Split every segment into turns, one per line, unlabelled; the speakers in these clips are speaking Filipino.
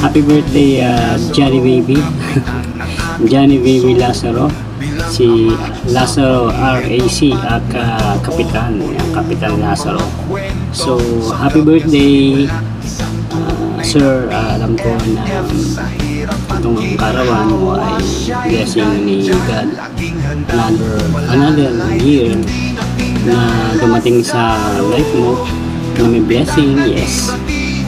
Happy birthday, Johnny Baby. Johnny Baby Lazaro. Si Lazaro RAC at Kapitan. Kapitan Lazaro. So, happy birthday, sir. Alam ko na itong karawan mo ay blessing ni God. Another year na dumating sa life mo na may blessing. Yes,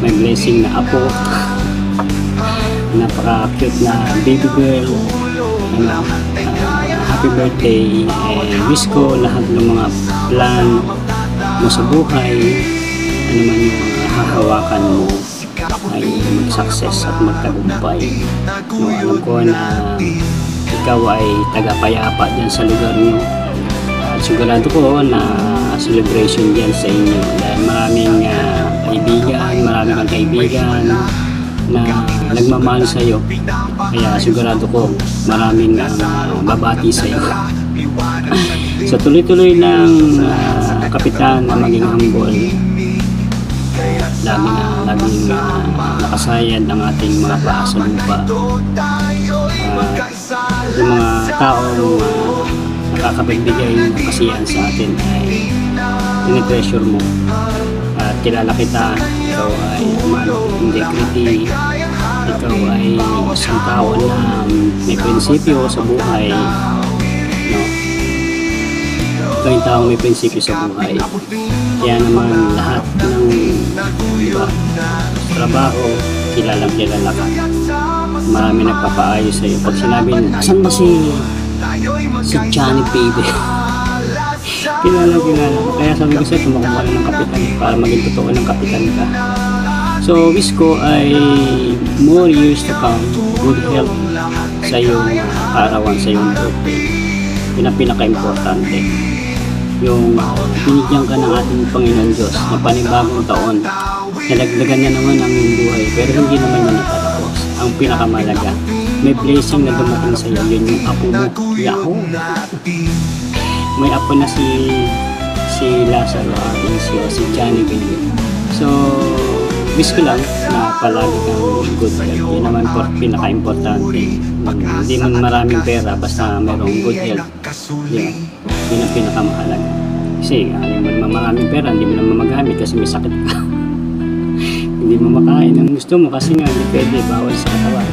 may blessing na apo. Napaka-cute na baby girl. Happy birthday, wish ko lahat ng mga plan mo sa buhay, ano man yung hahawakan mo ay mag-success at magtagumpay. Alam ko na ikaw ay tagapayapa dyan sa lugar nyo, at sigurado ko na celebration dyan sa inyo dahil maraming kaibigan na nagmamahal sa iyo, kaya sigurado ko maraming babati sa iyo. So tuloy-tuloy ng kapitan na maging humble, laging nakasayad ng ating mga paa sa lupa. Yung mga taong nakakapagbigay ng kasiyahan sa atin ay tinitreasure mo at kilala kita. Ikaw ay integrity, ikaw ay isang tao na may prinsipyo sa buhay, no? Ikaw yung tao may prinsipyo sa buhay, kaya naman lahat ng trabaho kilalang kilala ka. Marami nagpapaayos sa iyo. Pag sinabi, asan ba si Johnny Baby? kilala. Kaya sabi ko sa'yo, tumakuha ng kapitan para maging totoo ng kapitan ka. So wish ko ay more years to come, good health sa iyong kaarawan, sa iyong birthday. Yun ang pinaka-importante, yung binigyan ka ng ating Panginoon Diyos na panibagong taon. Nalagdagan na naman ang iyong buhay, pero hindi naman yan natatapos. Ang pinakamalaga, may blessing na dumating sa iyo, yun yung apo mo. Yahoo! May apo na si Lazaro, si Johnny Baby. So wish ko lang na palagi kang good health. Yun naman po pinaka-importante. Hindi man maraming pera, basta mayroong good health. Yun ang pinakamahalaga. Kasi maraming pera, hindi mo naman magamit kasi may sakit ka. Hindi mo makain ang gusto mo kasi nga hindi pwede, bawal sa katawan.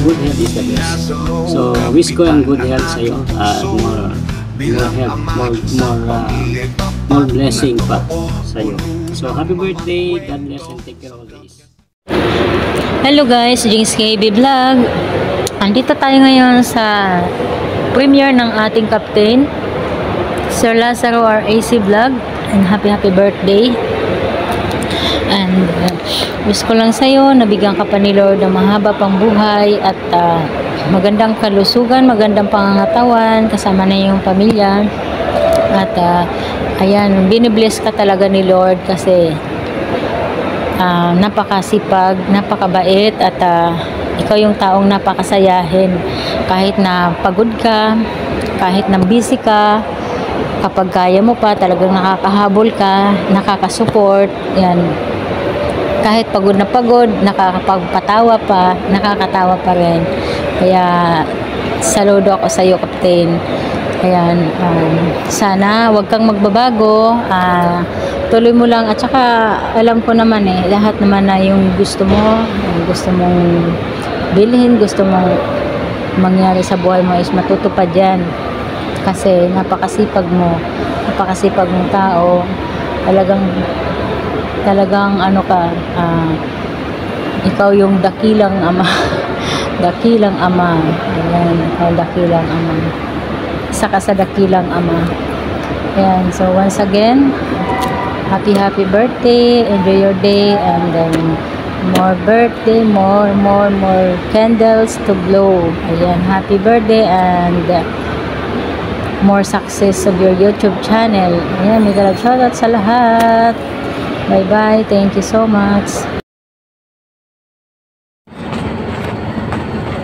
Good health is the best. So wish ko ang good health sa iyo, more health, more blessing pa sa iyo. So happy birthday, God bless and take care always.
Hello guys, Jinx KB Vlog. Andito tayo ngayon sa premiere ng ating captain, Sir Lazaro RAC Vlog, and happy birthday. And wish ko lang sa'yo, nabigyan ka pa ni Lord ng mahaba pang buhay at magandang kalusugan, magandang pangangatawan, kasama na yung pamilya. At ayan, binibless ka talaga ni Lord kasi napakasipag, napakabait, at ikaw yung taong napakasayahin. Kahit na pagod ka, kahit na busy ka, kapag kaya mo pa, talagang nakakahabol ka, nakakasupport, yan. Kahit pagod na pagod, nakakapagpatawa pa, nakakatawa pa rin. Kaya saludo ako sa iyo, Captain. Ayan, sana wag kang magbabago, tuloy mo lang, at saka alam ko naman lahat naman na yung gusto mo, gusto mong bilhin, gusto mong mangyari sa buhay mo is matutupad yan. Kasi napakasipag mong tao, talagang ano ka, ikaw yung dakilang ama. Dakilang ama. Ayan, ikaw dakilang ama. Isa ka sa dakilang ama. Ayan, so once again, happy birthday, enjoy your day, and then more birthday, more candles to blow. Ayan, happy birthday, and more success of your YouTube channel. Ayan, may galap shoutout sa lahat. Bye bye, thank you so much.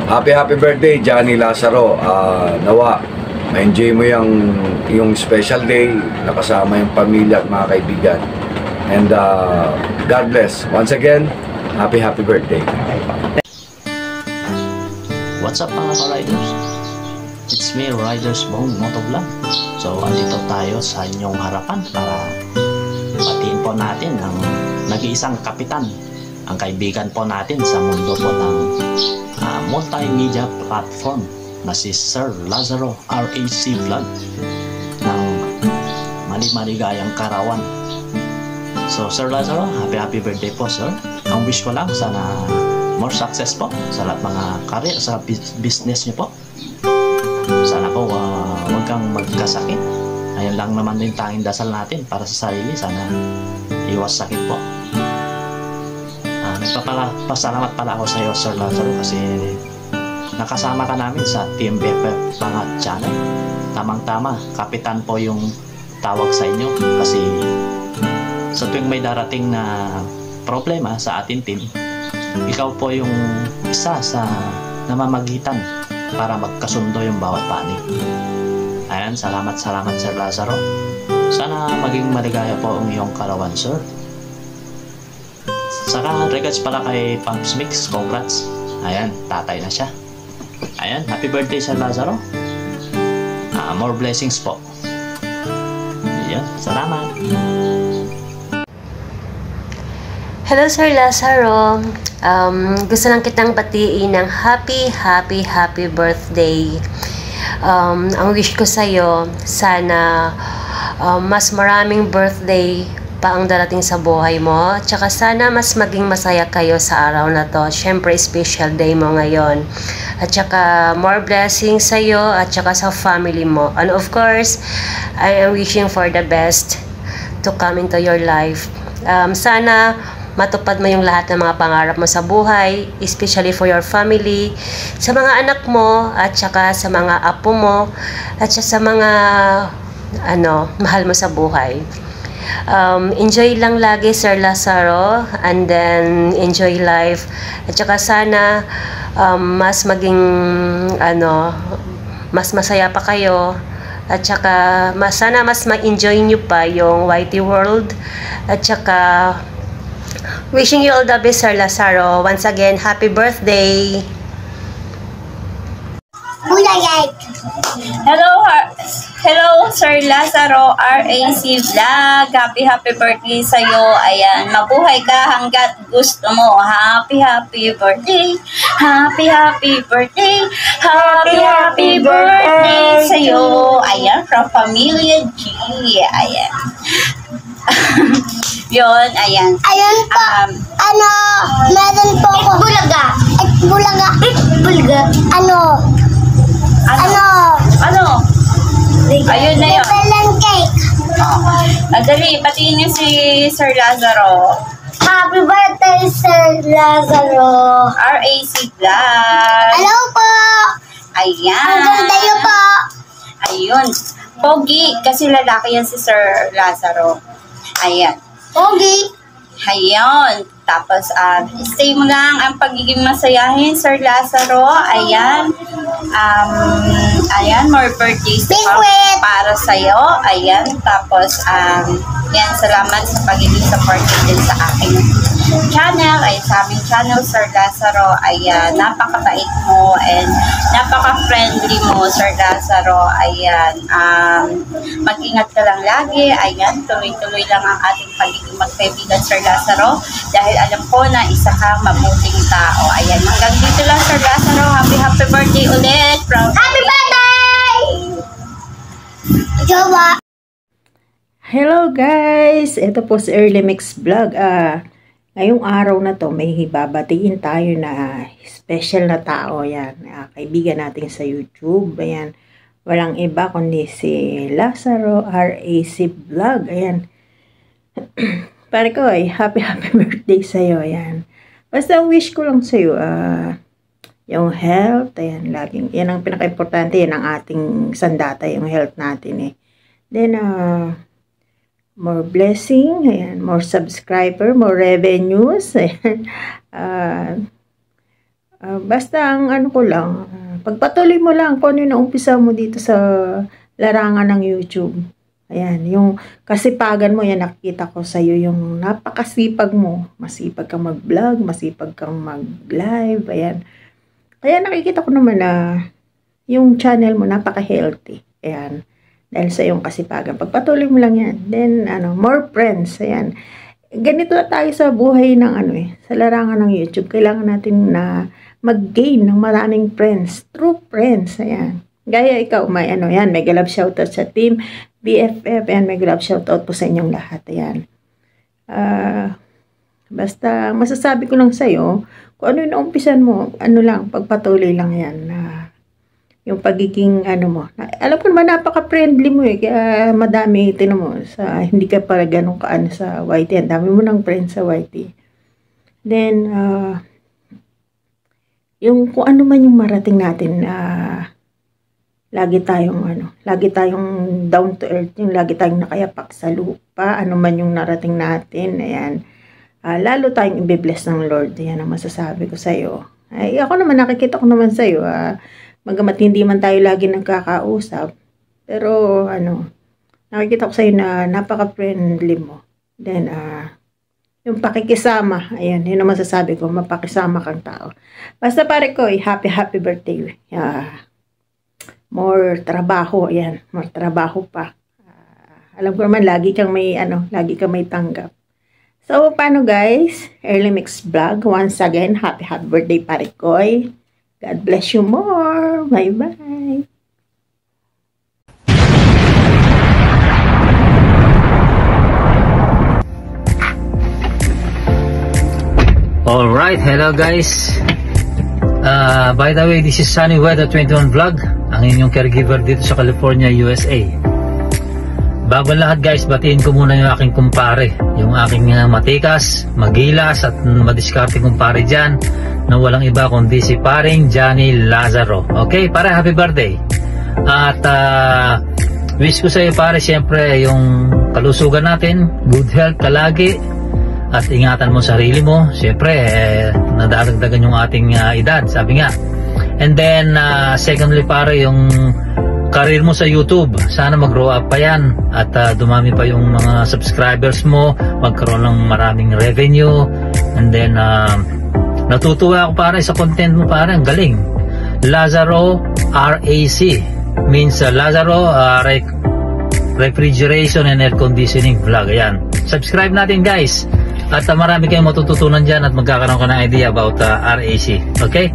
Happy birthday, Johnny Lazaro. Nawa ma-enjoy mo yung special day, nakasama yung pamilya at mga kaibigan. And God bless. Once again, Happy birthday.
What's up mga ka-riders? It's me, Riders Bong Motovlog. So, andito tayo sa inyong harapan para batiin po natin ang nag-iisang kapitan, ang kaibigan po natin sa mundo po ng multimedia platform na si Sir Lazaro RAC Vlog ng maligayang Karawan. So, Sir Lazaro, happy birthday po, sir. Ang wish ko lang, sana more success po sa lahat mga career, sa business niyo po. Sana po huwag kang magkasakit. Ayun lang naman din tanging dasal natin para sa sarili. Sana iwas sakit po. Nagpapasalamat pala ako sa iyo, Sir Lazaro, kasi nakasama ka namin sa Team BFF Pangat Channel. Tamang-tama, kapitan po yung tawag sa inyo kasi sa tuwing may darating na problema sa ating team, ikaw po yung isa sa namamagitan para magkasundo yung bawat panig. Ayan, salamat Sir Lazaro. Sana maging maligaya po ang iyong Karawan, sir. Saka regards pala kay Pumps Mix, congrats. Ayan, tatay na siya. Ayan, happy birthday Sir Lazaro. More blessings po. Ayan, salamat.
Hello Sir Lazaro. Gusto lang kitang batiin ng happy birthday. Ang wish ko sa'yo, sana mas maraming birthday pa ang darating sa buhay mo. Tsaka sana mas maging masaya kayo sa araw na to. Siyempre, special day mo ngayon. At tsaka more blessings sa'yo at tsaka sa family mo. And of course, I am wishing for the best to come into your life. Sana matupad mo yung lahat ng mga pangarap mo sa buhay, especially for your family, sa mga anak mo, at saka sa mga apo mo, at saka sa mga mahal mo sa buhay. Enjoy lang lagi Sir Lazaro, and then enjoy life. At saka sana mas maging mas masaya pa kayo. At saka sana mas ma-enjoy nyo pa yung YT World. At saka wishing you all the best, Sir Lazaro. Once again, happy birthday!
Hello, Sir Lazaro RAC Vlog. Happy birthday sa'yo. Ayan, mabuhay ka hanggat gusto mo. Happy birthday. Happy birthday. Happy birthday sa'yo. Ayan, from Pamilya G. Ayan. Yun, ayan.
Ayun po, meron po ako. Bulaga.
Ayun na yun.
Lipelan cake.
Dali, patiin niyo si Sir Lazaro.
Happy birthday, Sir Lazaro.
RAC Vlog.
Hello po.
Ayan.
Ang ganda niyo po.
Ayun. Pogi, kasi lalaki yan si Sir Lazaro. Ayan.
Pogi.
Ayun. Tapos, stay mo lang ang pagiging masayahin, Sir Lazaro. Ayan. Ayan, more birthdays para sa'yo. Ayan. Tapos, yan, salamat sa pagiging supportive din sa aking channel. Ay, sa aming channel, Sir Lazaro. Ayan, napakabait mo and napaka-friendly mo, Sir Lazaro. Ayan. Mag-ingat ka lang lagi. Ayan, tuloy-tuloy lang ang ating pagiging magkaibigan, Sir Lazaro. Dahil alam ko na isa kang mabuting tao. Ayan, hanggang dito lang, Sir Lazaro. Happy birthday ulit.
Happy birthday! Jowa.
Hello guys! Ito po si Early Mix Vlog. Ngayong araw na to, may babatiin tayo na special na tao. Yan, kaibigan natin sa YouTube. Ayan, walang iba kundi si Lazaro RAC Vlog. Ayan. Pare ko happy birthday sa'yo. Ayan. Basta wish ko lang sa'yo, yung health. Ayan, laging, yan ang pinaka-importante. Yan ang ating sandata, yung health natin Then, more blessing, ayan, more subscriber, more revenues. Ayan. Basta ang ko lang, pagpatuloy mo lang kung ano yung naumpisa mo dito sa larangan ng YouTube. Ayan, yung kasipagan mo, yan nakikita ko sa'yo, yung napakasipag mo. Masipag kang mag-vlog, masipag kang mag-live, ayan. Kaya nakikita ko naman na yung channel mo napaka-healthy. Ayan, dahil sa yung kasipagan. Pagpatuloy mo lang yan. Then, more friends, ayan. Ganito na tayo sa buhay ng sa larangan ng YouTube. Kailangan natin na mag-gain ng maraming friends. True friends, ayan. Gaya ikaw, may yan, mega love shoutout sa team BFF, and mega love shoutout po sa inyong lahat, ayan. Basta, masasabi ko lang sa'yo, kung ano yung naumpisan mo, lang, pagpatuloy lang yan, yung pagiging, mo. Alam ko naman, napaka-friendly mo kaya madami, tinan mo, hindi ka para ganun sa YT, ang dami mo ng friends sa YT. Then, yung kung ano man yung marating natin, lagi tayong down to earth, yung lagi tayong nakayapak sa lupa, ano man yung narating natin, ayan, lalo tayong i-bless ng Lord, ayan ang masasabi ko sa'yo. Ay, ako naman, nakikita ko naman sa'yo, magamat hindi man tayo lagi nagkakausap, pero, nakikita ko sa'yo na napaka-friendly mo. Then, yung pakikisama, ayan, yun ang masasabi ko, mapakisama kang tao. Basta pare ko, happy birthday. More trabaho, ayan, more trabaho pa. Alam ko naman, lagi kang may tanggap. So, paano guys? Early Mix Vlog, once again, happy birthday pare koy. God bless you more. Bye-bye.
Alright, hello guys. By the way, this is Sunny Weather 21 Vlog, ang inyong caregiver dito sa California, USA. Bago lahat guys, batiin ko muna yung aking kumpare, yung aking matikas, magilas at madiskarte kumpare dyan, na walang iba kundi si paring Johnny Lazaro. Okay, pare, happy birthday. At wish ko sa iyo pare, siyempre yung kalusugan natin, good health kalagi, at ingatan mo sarili mo. Siyempre, nadadagdagan yung ating edad, sabi nga. And then, secondly pare, yung career mo sa YouTube, sana mag-grow up pa yan at dumami pa yung mga subscribers mo, magkaroon ng maraming revenue. And then, natutuwa ako pare sa content mo pare, ang galing. Lazaro RAC means Lazaro Refrigeration and Air Conditioning Vlog. Ayan, subscribe natin guys. At marami kayong matututunan dyan at magkakaroon ka ng idea about RAC. Okay?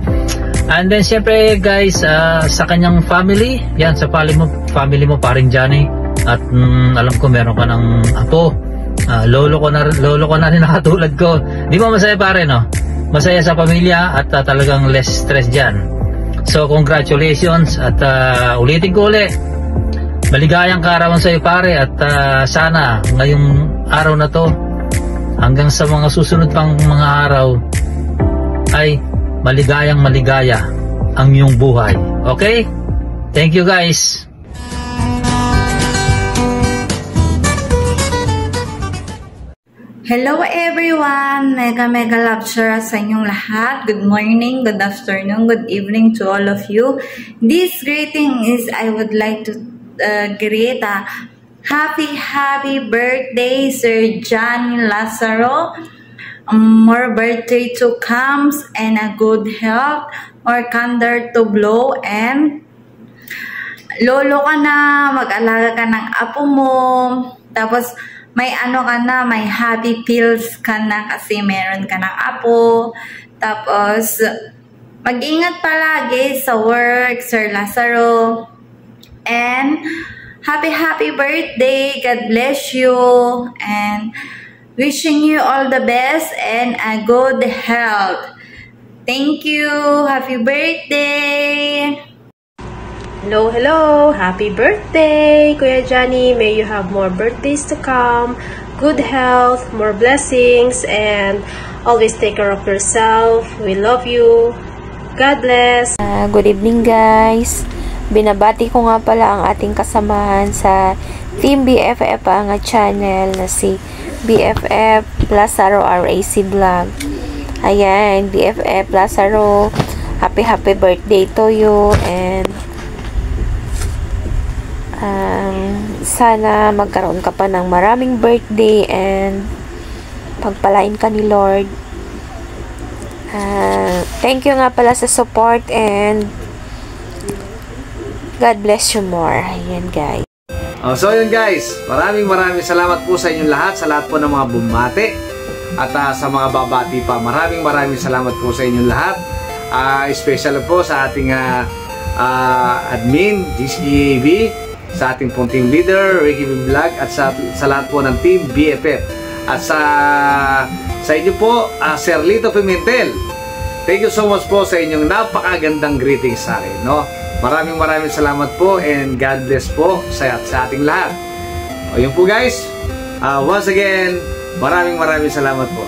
And then syempre guys, sa kanyang family, yan, sa family mo paring Johnny. At alam ko meron ka ng apo. Lolo ko na rin nakatulad ko. Di ba masaya pare, no? Masaya sa pamilya at talagang less stress dyan. So congratulations at ulitin ko ulit. Maligayang kaarawan sa iyo pare at sana ngayong araw na to hanggang sa mga susunod pang mga araw ay maligaya ang iyong buhay. Okay? Thank you guys.
Hello everyone! Mega love share sa inyong lahat. Good morning, good afternoon, good evening to all of you. This greeting is I would like to greet a happy birthday Sir Johnny Lazaro. More birthday to comes and a good health, more candor to blow, and lolo ka na, mag-alaga ka ng apo mo, tapos may may happy pills ka na kasi meron ka ng apo, tapos mag-ingat palagi sa work, Sir Lazaro, and happy birthday, God bless you, and wishing you all the best and a good health. Thank you, happy birthday.
Hello, happy birthday, Kuya Johnny. May you have more birthdays to come, good health, more blessings, and always take care of yourself. We love you. God bless.
Good evening guys. Binabati ko nga pala ang ating kasamahan sa Team BFF ang channel na si BFF Lazaro RAC Vlog. Ayan, BFF Lazaro, happy birthday to you, and Sana magkaroon ka pa ng maraming birthday and pagpalain ka ni Lord. Thank you nga pala sa support and God bless you more. Ayan guys.
So yun guys, maraming salamat po sa inyong lahat, sa lahat po ng mga bumati at sa mga babati pa. Maraming salamat po sa inyong lahat. Special po sa ating admin, GCAV, sa ating pong team leader, Ricky Vlog, at sa lahat po ng team BFF. At sa inyo po, Sir Lito Pimentel. Thank you so much po sa inyong napakagandang greetings sa akin, no? Maraming salamat po and God bless po sa ating lahat. O yun po guys, once again, maraming salamat po.